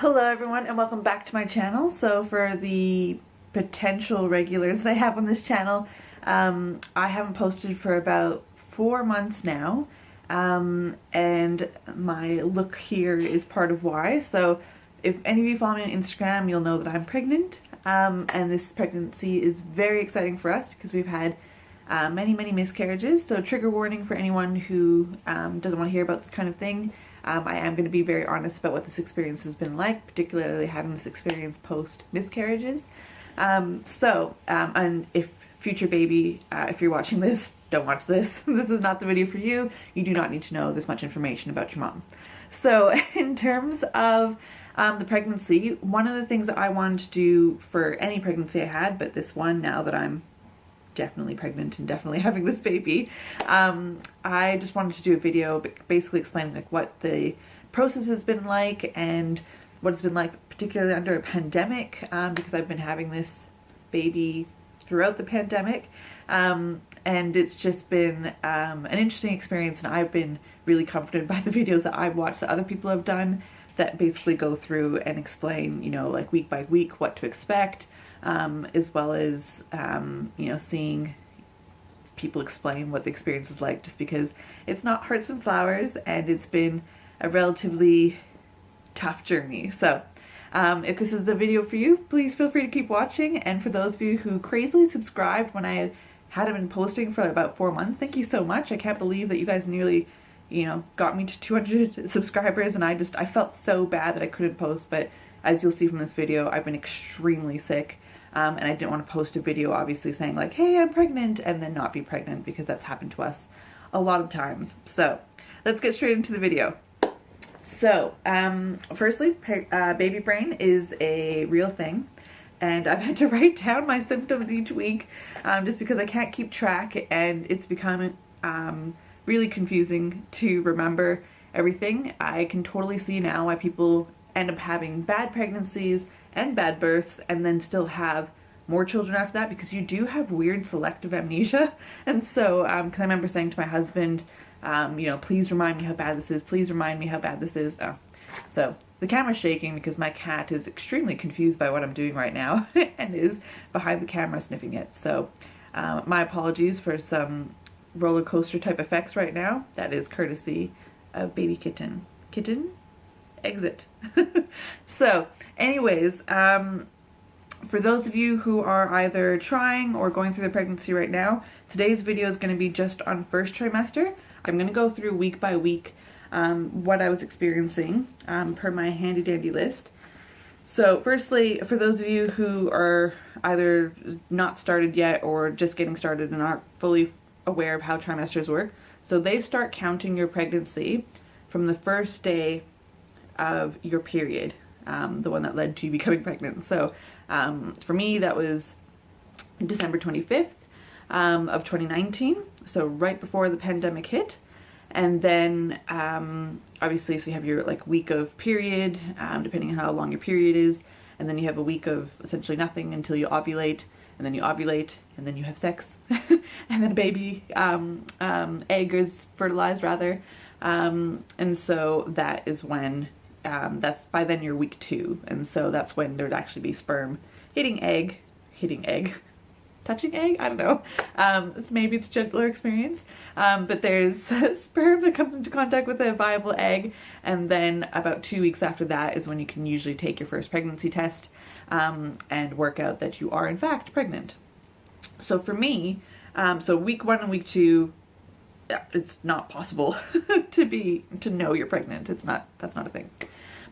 Hello everyone and welcome back to my channel. So for the potential regulars that I have on this channel, I haven't posted for about 4 months now, and my look here is part of why. So if any of you follow me on Instagram, you'll know that I'm pregnant, and this pregnancy is very exciting for us because we've had many miscarriages. So trigger warning for anyone who doesn't want to hear about this kind of thing. I am going to be very honest about what this experience has been like, particularly having this experience post miscarriages. And if future baby, if you're watching this, don't watch this. This is not the video for you. You do not need to know this much information about your mom. So in terms of the pregnancy, one of the things that I wanted to do for any pregnancy I had, but this one, now that I'm definitely pregnant and definitely having this baby, I just wanted to do a video basically explaining like what the process has been like and what it's been like particularly under a pandemic, because I've been having this baby throughout the pandemic, and it's just been an interesting experience, and I've been really comforted by the videos that I've watched that other people have done that basically go through and explain, you know, like week by week what to expect, as well as, you know, seeing people explain what the experience is like, just because it's not hearts and flowers and it's been a relatively tough journey. So if this is the video for you, please feel free to keep watching. And for those of you who crazily subscribed when I hadn't been posting for about 4 months, thank you so much. I can't believe that you guys nearly, you know, got me to 200 subscribers, and I felt so bad that I couldn't post. But as you'll see from this video, I've been extremely sick. And I didn't want to post a video obviously saying like, hey, I'm pregnant, and then not be pregnant, because that's happened to us a lot of times. So let's get straight into the video. So firstly, baby brain is a real thing, and I've had to write down my symptoms each week just because I can't keep track, and it's become really confusing to remember everything. I can totally see now why people end up having bad pregnancies and bad births and then still have more children after that, because you do have weird selective amnesia. And so because I remember saying to my husband, you know, please remind me how bad this is, please remind me how bad this is. So the camera's shaking because my cat is extremely confused by what I'm doing right now and is behind the camera sniffing it. So my apologies for some roller coaster type effects right now. That is courtesy of baby kitten. Exit. So anyways, for those of you who are either trying or going through the pregnancy right now, today's video is going to be just on first trimester. I'm going to go through week by week what I was experiencing per my handy dandy list. So firstly, for those of you who are either not started yet or just getting started and aren't fully aware of how trimesters work, so they start counting your pregnancy from the first day of your period, the one that led to you becoming pregnant. So for me, that was December 25th of 2019, so right before the pandemic hit. And then obviously, so you have your like week of period, depending on how long your period is, and then you have a week of essentially nothing until you ovulate, and then you ovulate, and then you have sex, and then a baby egg is fertilized rather, and so that is when that's by then you're week 2, and so that's when there would actually be sperm hitting egg, touching egg, I don't know, maybe it's a gentler experience, but there's sperm that comes into contact with a viable egg, and then about 2 weeks after that is when you can usually take your first pregnancy test and work out that you are in fact pregnant. So for me, so week 1 and week 2, it's not possible to know you're pregnant. That's not a thing.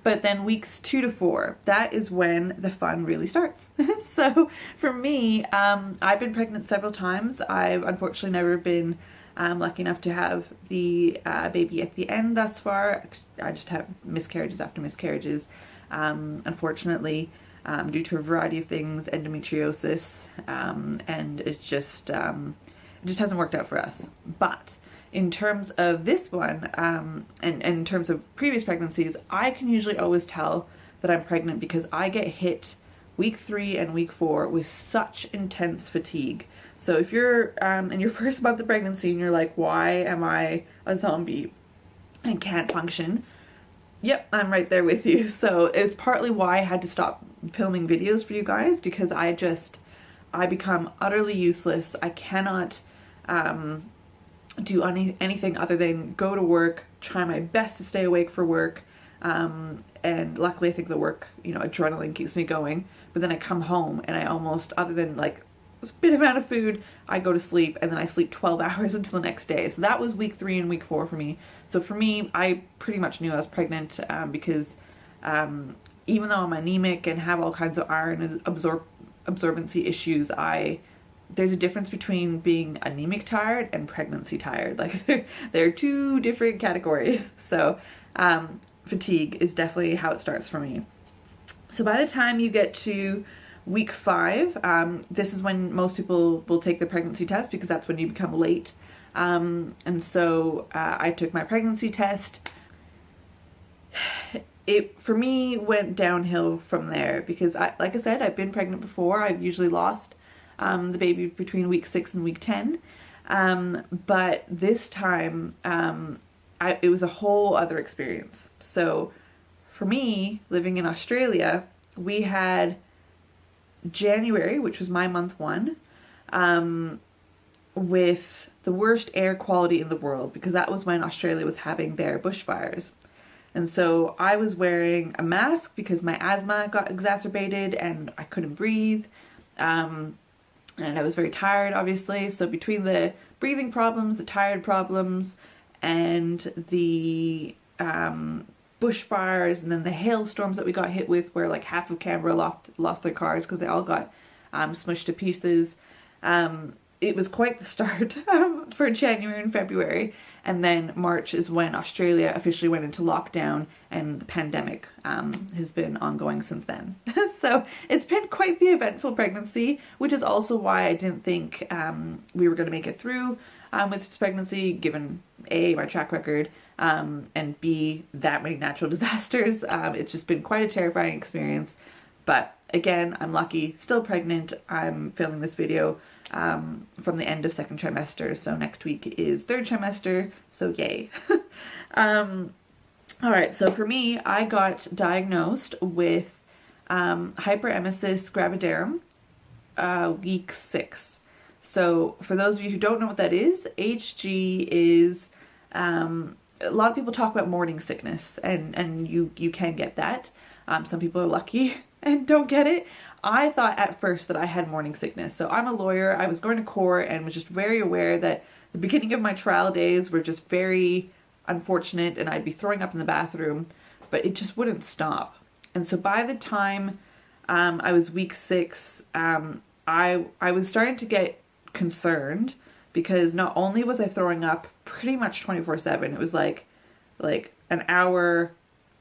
But then weeks 2 to 4, that is when the fun really starts. So for me, I've been pregnant several times. I've unfortunately never been lucky enough to have the baby at the end thus far. I just have miscarriages after miscarriages, unfortunately, due to a variety of things, endometriosis, and it just hasn't worked out for us. But in terms of this one, and in terms of previous pregnancies, I can usually always tell that I'm pregnant because I get hit week 3 and week 4 with such intense fatigue. So if you're in your first month of pregnancy and you're like, why am I a zombie and can't function? Yep, I'm right there with you. So it's partly why I had to stop filming videos for you guys, because I become utterly useless. I cannot do anything other than go to work, try my best to stay awake for work, and luckily I think the work, adrenaline keeps me going. But then I come home and I almost, other than like a bit amount of food, I go to sleep, and then I sleep 12 hours until the next day. So that was week 3 and week 4 for me. So for me, I pretty much knew I was pregnant, because even though I'm anemic and have all kinds of iron absorbency issues, there's a difference between being anemic tired and pregnancy tired. Like they're 2 different categories. So fatigue is definitely how it starts for me. So by the time you get to week 5, this is when most people will take the pregnancy test, because that's when you become late. And so I took my pregnancy test. It, for me, went downhill from there, because like I said, I've been pregnant before. I've usually lost the baby between week 6 and week 10. But this time, it was a whole other experience. So for me, living in Australia, we had January, which was my month 1, with the worst air quality in the world, because that was when Australia was having their bushfires. And so I was wearing a mask because my asthma got exacerbated and I couldn't breathe. And I was very tired, obviously. So between the breathing problems, the tired problems, and the bushfires, and then the hailstorms that we got hit with, where like half of Canberra lost their cars because they all got smushed to pieces. It was quite the start for January and February. And then March is when Australia officially went into lockdown, and the pandemic has been ongoing since then. So it's been quite the eventful pregnancy, which is also why I didn't think we were going to make it through with this pregnancy, given A, my track record, and B, that many natural disasters. It's just been quite a terrifying experience. But again, I'm lucky, still pregnant. I'm filming this video from the end of 2nd trimester, so next week is 3rd trimester, so yay. Alright, so for me, I got diagnosed with hyperemesis gravidarum week 6. So for those of you who don't know what that is, HG is, a lot of people talk about morning sickness, and you can get that. Some people are lucky and don't get it. I thought at first that I had morning sickness. So I'm a lawyer. I was going to court and was just very aware that the beginning of my trial days were just very unfortunate, and I'd be throwing up in the bathroom, but it just wouldn't stop. And so by the time I was week 6, I was starting to get concerned, because not only was I throwing up pretty much 24/7, it was like an hour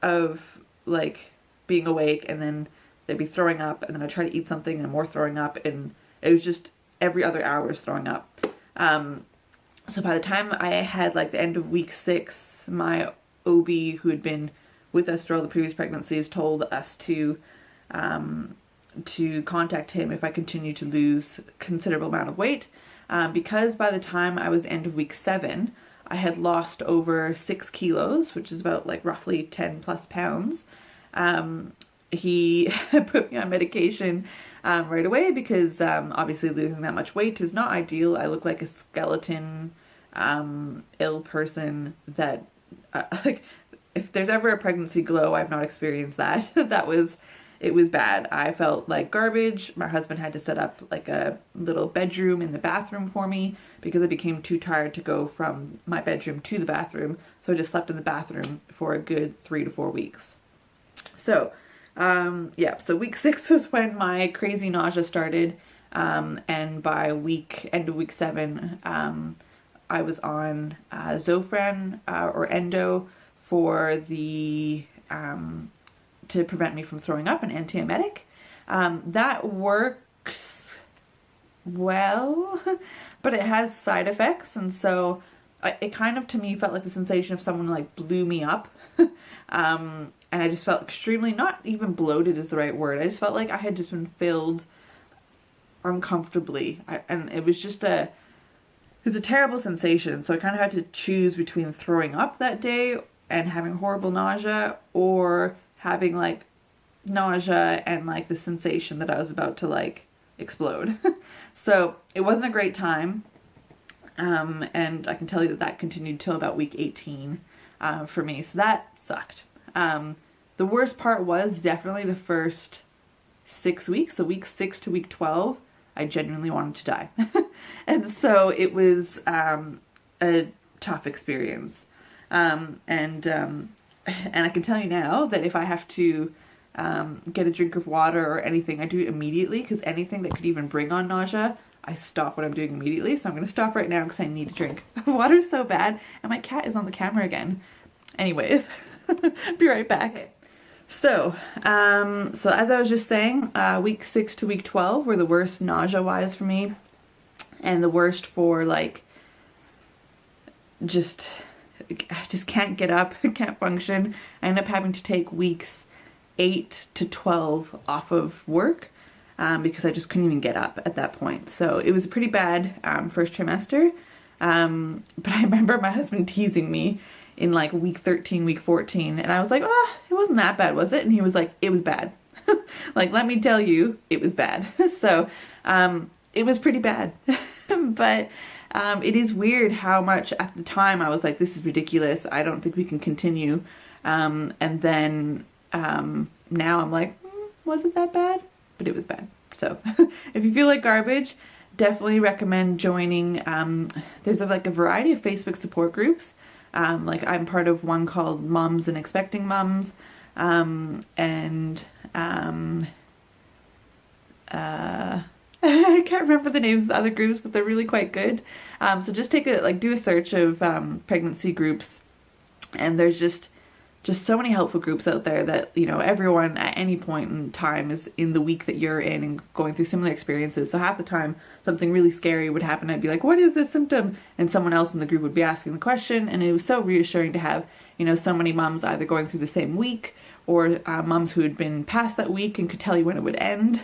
of like being awake, and then they'd be throwing up, and then I'd try to eat something and more throwing up, and it was just every other hour was throwing up. So by the time I had like the end of week 6, my OB, who had been with us through all the previous pregnancies, told us to contact him if I continued to lose a considerable amount of weight, because by the time I was end of week 7, I had lost over 6 kilos, which is about like roughly 10 plus pounds. He put me on medication right away, because obviously losing that much weight is not ideal. I look like a skeleton, ill person that, like, if there's ever a pregnancy glow, I've not experienced that. It was bad. I felt like garbage. My husband had to set up like a little bedroom in the bathroom for me, because I became too tired to go from my bedroom to the bathroom. So I just slept in the bathroom for a good 3 to 4 weeks. So, so week 6 was when my crazy nausea started, and by end of week 7, I was on Zofran or Endo for the to prevent me from throwing up, an antiemetic. That works well, but it has side effects, and so it kind of to me felt like the sensation of someone like blew me up. And I just felt extremely, not even bloated is the right word, I just felt like I had just been filled uncomfortably. And it was just it's a terrible sensation. So I kind of had to choose between throwing up that day and having horrible nausea, or having like nausea and like the sensation that I was about to like explode. So it wasn't a great time. And I can tell you that that continued till about week 18 for me. So that sucked. The worst part was definitely the first 6 weeks. So week 6 to week 12, I genuinely wanted to die. And so it was a tough experience. And I can tell you now that if I have to get a drink of water or anything, I do it immediately, because anything that could even bring on nausea, I stop what I'm doing immediately. So I'm going to stop right now because I need a drink. Water so bad. And my cat is on the camera again. Anyways, be right back. Okay. So as I was just saying, week 6 to week 12 were the worst nausea-wise for me. And the worst for like, I just can't get up, can't function. I end up having to take weeks 8 to 12 off of work because I just couldn't even get up at that point. So it was a pretty bad first trimester. But I remember my husband teasing me in like week 13, week 14, and I was like, oh, it wasn't that bad, was it? And he was like, it was bad. Like, let me tell you, it was bad. So it was pretty bad. But it is weird how much at the time I was like, this is ridiculous. I don't think we can continue. And then now I'm like, was it that bad? But it was bad. So if you feel like garbage, definitely recommend joining. There's like a variety of Facebook support groups. Like I'm part of one called Moms and Expecting Moms. I can't remember the names of the other groups, but they're really quite good. So just do a search of pregnancy groups, and there's just so many helpful groups out there that, you know, everyone at any point in time is in the week that you're in and going through similar experiences. So half the time something really scary would happen. I'd be like, what is this symptom? And someone else in the group would be asking the question. And it was so reassuring to have, you know, so many moms either going through the same week or moms who had been past that week and could tell you when it would end.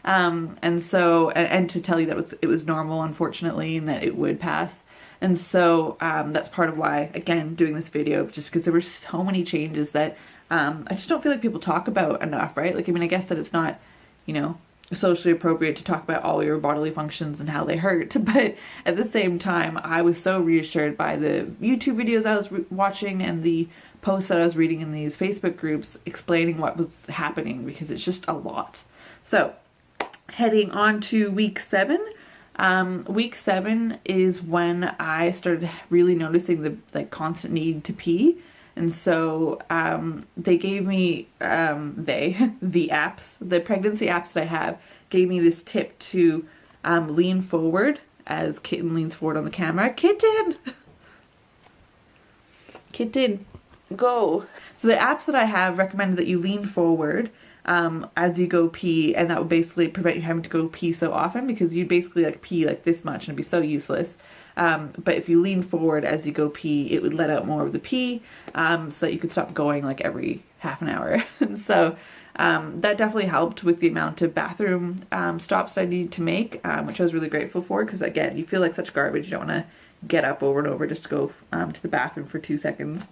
And to tell you that it was normal, unfortunately, and that it would pass. And so that's part of why, again, doing this video, just because there were so many changes that I just don't feel like people talk about enough, right? Like, I mean, I guess that it's not, you know, socially appropriate to talk about all your bodily functions and how they hurt. But at the same time, I was so reassured by the YouTube videos I was watching and the posts that I was reading in these Facebook groups explaining what was happening, because it's just a lot. So heading on to week 7. Week 7 is when I started really noticing the constant need to pee. And so they gave me, the apps, the pregnancy apps that I have, gave me this tip to lean forward as Kitten leans forward on the camera. Kitten! Kitten, go! So the apps that I have recommended that you lean forward as you go pee, and that would basically prevent you having to go pee so often, because you'd basically like pee like this much and it'd be so useless. But if you lean forward as you go pee, it would let out more of the pee, so that you could stop going like every half an hour. And so that definitely helped with the amount of bathroom stops that I needed to make, which I was really grateful for, because again, you feel like such garbage, you don't want to get up over and over just to go to the bathroom for 2 seconds.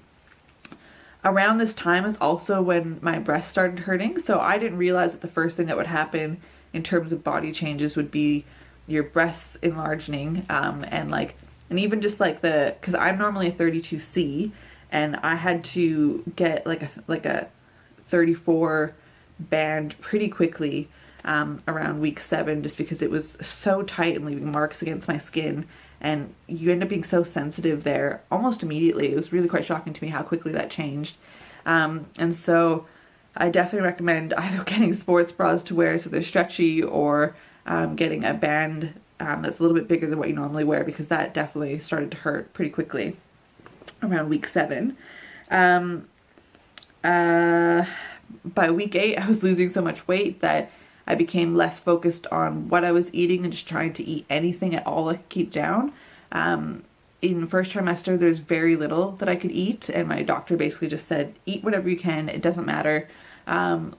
Around this time is also when my breast started hurting, so I didn't realize that the first thing that would happen in terms of body changes would be your breasts enlarging, and even just like because I'm normally a 32C, and I had to get like a 34 band pretty quickly around week 7, just because it was so tight and leaving marks against my skin. And you end up being so sensitive there almost immediately. It was really quite shocking to me how quickly that changed. And so I definitely recommend either getting sports bras to wear so they're stretchy, or getting a band that's a little bit bigger than what you normally wear, because that definitely started to hurt pretty quickly around week 7. By week 8, I was losing so much weight that I became less focused on what I was eating and just trying to eat anything at all I could keep down. In first trimester, there's very little that I could eat, and my doctor basically just said, eat whatever you can, it doesn't matter,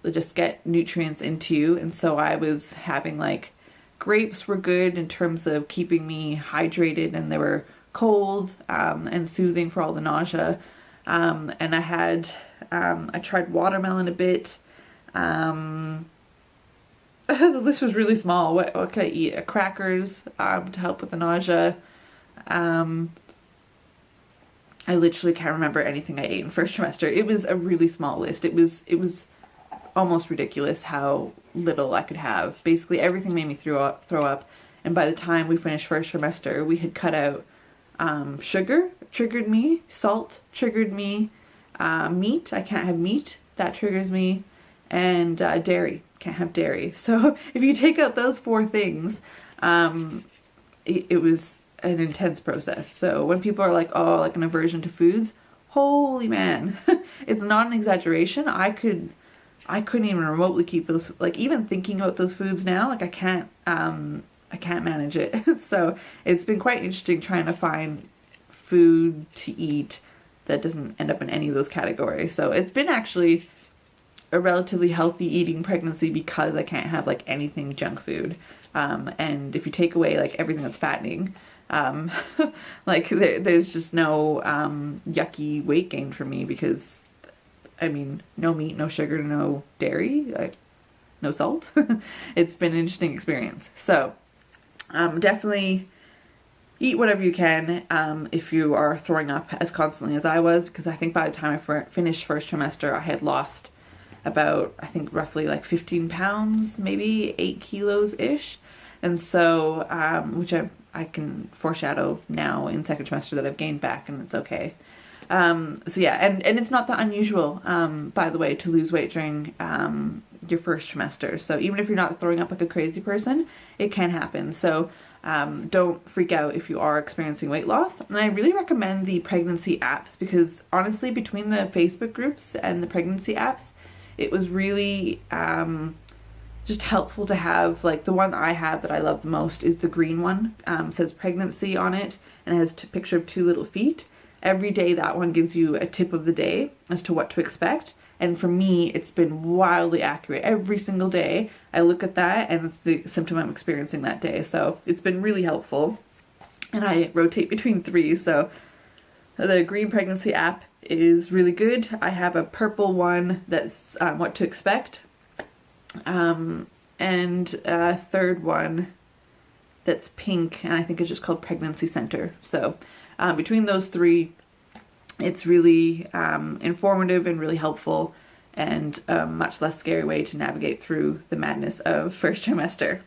just get nutrients into you. And so I was having like, grapes were good in terms of keeping me hydrated, and they were cold and soothing for all the nausea. And I had, I tried watermelon a bit. The list was really small. What could I eat? Crackers, to help with the nausea. I literally can't remember anything I ate in first trimester. It was a really small list. It was almost ridiculous how little I could have. Basically everything made me throw up. And by the time we finished first trimester, we had cut out sugar, triggered me, salt, triggered me, meat, I can't have meat, that triggers me, and dairy, can't have dairy. So if you take out those 4 things, it was an intense process. So when people are like, oh, like an aversion to foods, holy man, it's not an exaggeration. I couldn't even remotely keep those, like even thinking about those foods now, like I can't manage it. So it's been quite interesting trying to find food to eat that doesn't end up in any of those categories. So it's been actually a relatively healthy eating pregnancy because I can't have like anything junk food. And if you take away like everything that's fattening, like there's just no yucky weight gain for me because I mean, no meat, no sugar, no dairy, like no salt. It's been an interesting experience. So definitely eat whatever you can if you are throwing up as constantly as I was, because I think by the time I finished first trimester, I had lost about, I think roughly like 15 pounds, maybe 8 kilos-ish. And so, which I can foreshadow now in second trimester that I've gained back and it's okay. So yeah, and it's not that unusual, by the way, to lose weight during your first trimester. So even if you're not throwing up like a crazy person, it can happen. So don't freak out if you are experiencing weight loss. And I really recommend the pregnancy apps because honestly, between the Facebook groups and the pregnancy apps, it was really just helpful to have. Like the one I have that I love the most is the green one. Says pregnancy on it and it has a picture of 2 little feet. Every day that one gives you a tip of the day as to what to expect. And for me, it's been wildly accurate. Every single day I look at that and it's the symptom I'm experiencing that day. So it's been really helpful. And I rotate between 3. So the green pregnancy app is really good. I have a purple one that's what to expect. And a third one that's pink and I think it's just called Pregnancy Center. So between those 3, it's really informative and really helpful and a much less scary way to navigate through the madness of first trimester.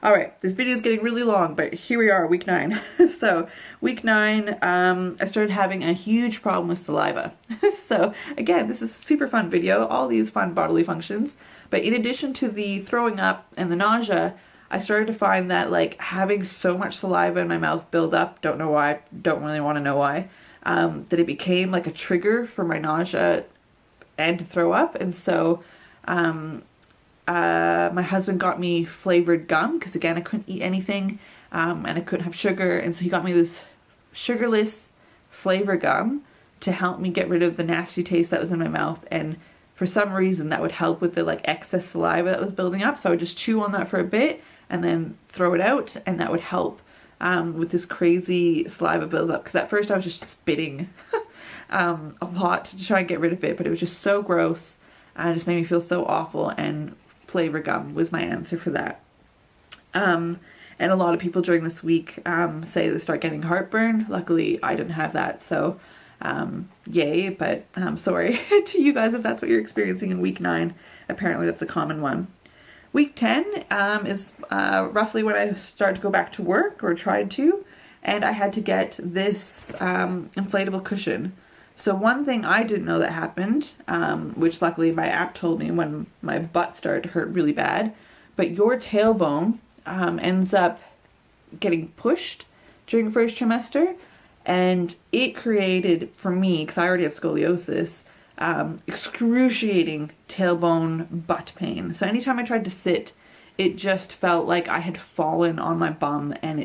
All right, this video is getting really long, but here we are, week 9. So week 9, I started having a huge problem with saliva. So again, this is a super fun video, all these fun bodily functions. But in addition to the throwing up and the nausea, I started to find that like having so much saliva in my mouth build up, don't know why, don't really want to know why, that it became like a trigger for my nausea and to throw up. And so my husband got me flavored gum because again I couldn't eat anything and I couldn't have sugar, and so he got me this sugarless flavor gum to help me get rid of the nasty taste that was in my mouth. And for some reason that would help with the like excess saliva that was building up, so I would just chew on that for a bit and then throw it out, and that would help with this crazy saliva builds up, because at first I was just spitting a lot to try and get rid of it, but it was just so gross and it just made me feel so awful, and flavor gum was my answer for that. And a lot of people during this week say they start getting heartburn. Luckily I didn't have that, so yay, but I'm sorry to you guys if that's what you're experiencing in week 9. Apparently that's a common one. Week 10 is roughly when I started to go back to work, or tried to, and I had to get this inflatable cushion. So one thing I didn't know that happened, which luckily my app told me when my butt started to hurt really bad, but your tailbone ends up getting pushed during first trimester, and it created, for me, because I already have scoliosis, excruciating tailbone butt pain. So anytime I tried to sit, it just felt like I had fallen on my bum, and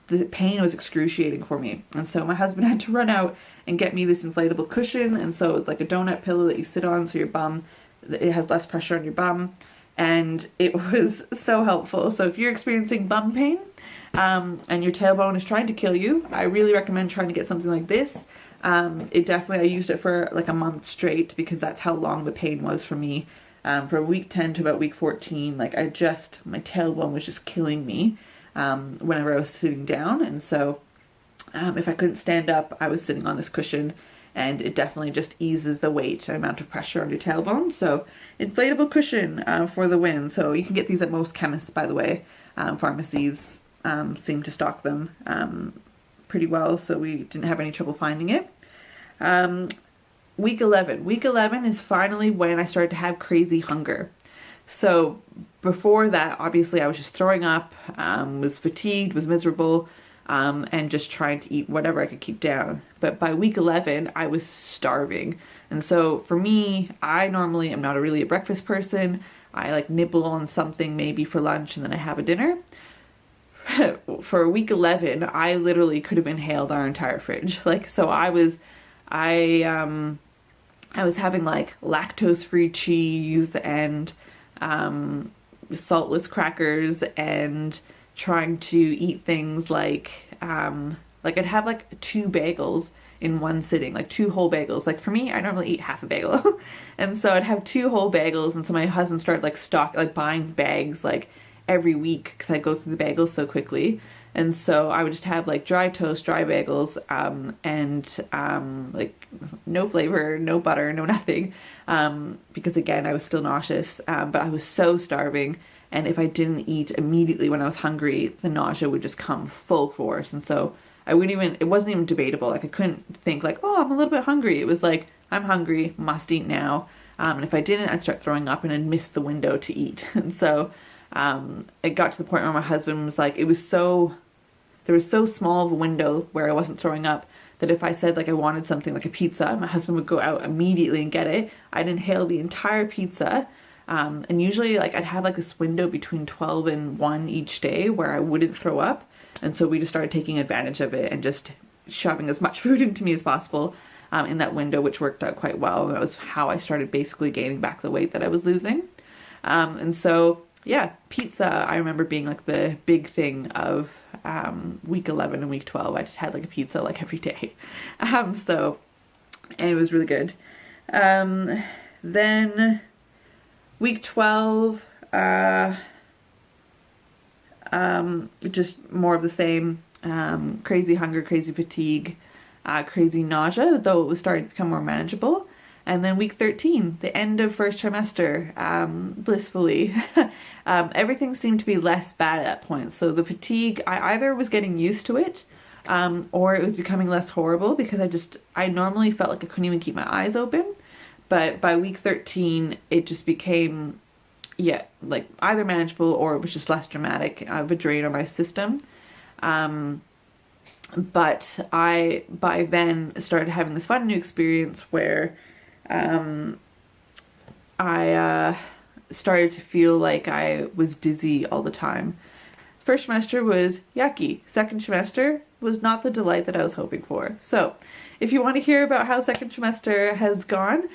the pain was excruciating for me. And so my husband had to run out and get me this inflatable cushion, and so it was like a donut pillow that you sit on so your bum, it has less pressure on your bum, and it was so helpful. So if you're experiencing bum pain and your tailbone is trying to kill you, I really recommend trying to get something like this. It definitely, I used it for like a month straight because that's how long the pain was for me. From week 10 to about week 14, like my tailbone was just killing me whenever I was sitting down. And so if I couldn't stand up, I was sitting on this cushion, and it definitely just eases the weight and amount of pressure on your tailbone. So inflatable cushion for the win. So you can get these at most chemists, by the way. Pharmacies seem to stock them pretty well, so we didn't have any trouble finding it. Week 11. Week 11 is finally when I started to have crazy hunger. So before that, obviously I was just throwing up, was fatigued, was miserable, and just trying to eat whatever I could keep down. But by week 11, I was starving. And so for me, I normally am not really a breakfast person. I like nibble on something maybe for lunch and then I have a dinner. For week 11, I literally could have inhaled our entire fridge. Like, so I was having like lactose-free cheese and saltless crackers, and trying to eat things like I'd have like 2 bagels in one sitting, like 2 whole bagels. Like for me, I normally eat half a bagel. And so I'd have 2 whole bagels, and so my husband started like buying bags like every week because I go through the bagels so quickly. And so I would just have like dry toast, dry bagels, and like no flavor, no butter, no nothing, because again, I was still nauseous, but I was so starving. And if I didn't eat immediately when I was hungry, the nausea would just come full force. And so it wasn't even debatable. Like I couldn't think like, oh, I'm a little bit hungry. It was like, I'm hungry, must eat now. And if I didn't, I'd start throwing up and I'd miss the window to eat. And so it got to the point where my husband was like, there was so small of a window where I wasn't throwing up that if I said like I wanted something like a pizza, my husband would go out immediately and get it. I'd inhale the entire pizza. And usually like I'd have like this window between 12 and 1 each day where I wouldn't throw up. And so we just started taking advantage of it and just shoving as much food into me as possible in that window, which worked out quite well. And that was how I started basically gaining back the weight that I was losing. And so yeah, pizza, I remember being like the big thing of week 11 and week 12. I just had like a pizza like every day. And it was really good. Then week 12, just more of the same, crazy hunger, crazy fatigue, crazy nausea, though it was starting to become more manageable. And then week 13, the end of first trimester, blissfully, everything seemed to be less bad at that point. So the fatigue, I either was getting used to it, or it was becoming less horrible because I normally felt like I couldn't even keep my eyes open. But by week 13, it just became, like either manageable or it was just less dramatic of a drain on my system. But I, by then, started having this fun new experience where I started to feel like I was dizzy all the time. First trimester was yucky. Second trimester was not the delight that I was hoping for. So if you want to hear about how second trimester has gone,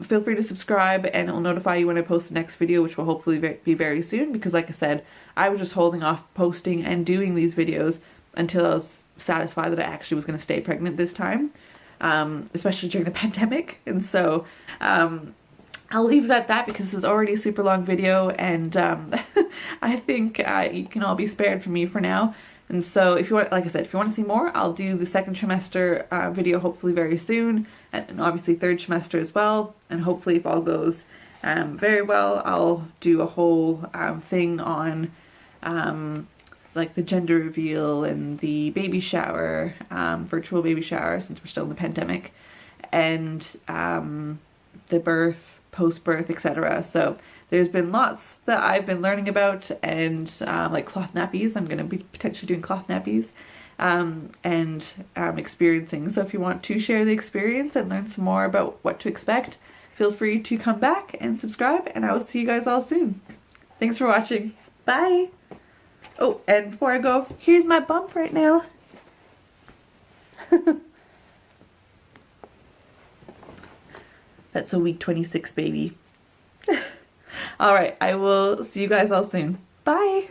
feel free to subscribe and it will notify you when I post the next video, which will hopefully be very soon, because like I said, I was just holding off posting and doing these videos until I was satisfied that I actually was going to stay pregnant this time, especially during the pandemic. And so I'll leave it at that because this is already a super long video, and I think you can all be spared from me for now. And so if you want, like I said, if you want to see more, I'll do the second trimester video hopefully very soon, and obviously third trimester as well. And hopefully if all goes very well, I'll do a whole thing on like the gender reveal and the baby shower, virtual baby shower since we're still in the pandemic, and the birth, post-birth, etc. So there's been lots that I've been learning about, and like cloth nappies. I'm going to be potentially doing cloth nappies and experiencing. So if you want to share the experience and learn some more about what to expect, feel free to come back and subscribe, and I will see you guys all soon. Thanks for watching. Bye! Oh, and before I go, here's my bump right now. That's a week 26 baby. All right, I will see you guys all soon. Bye.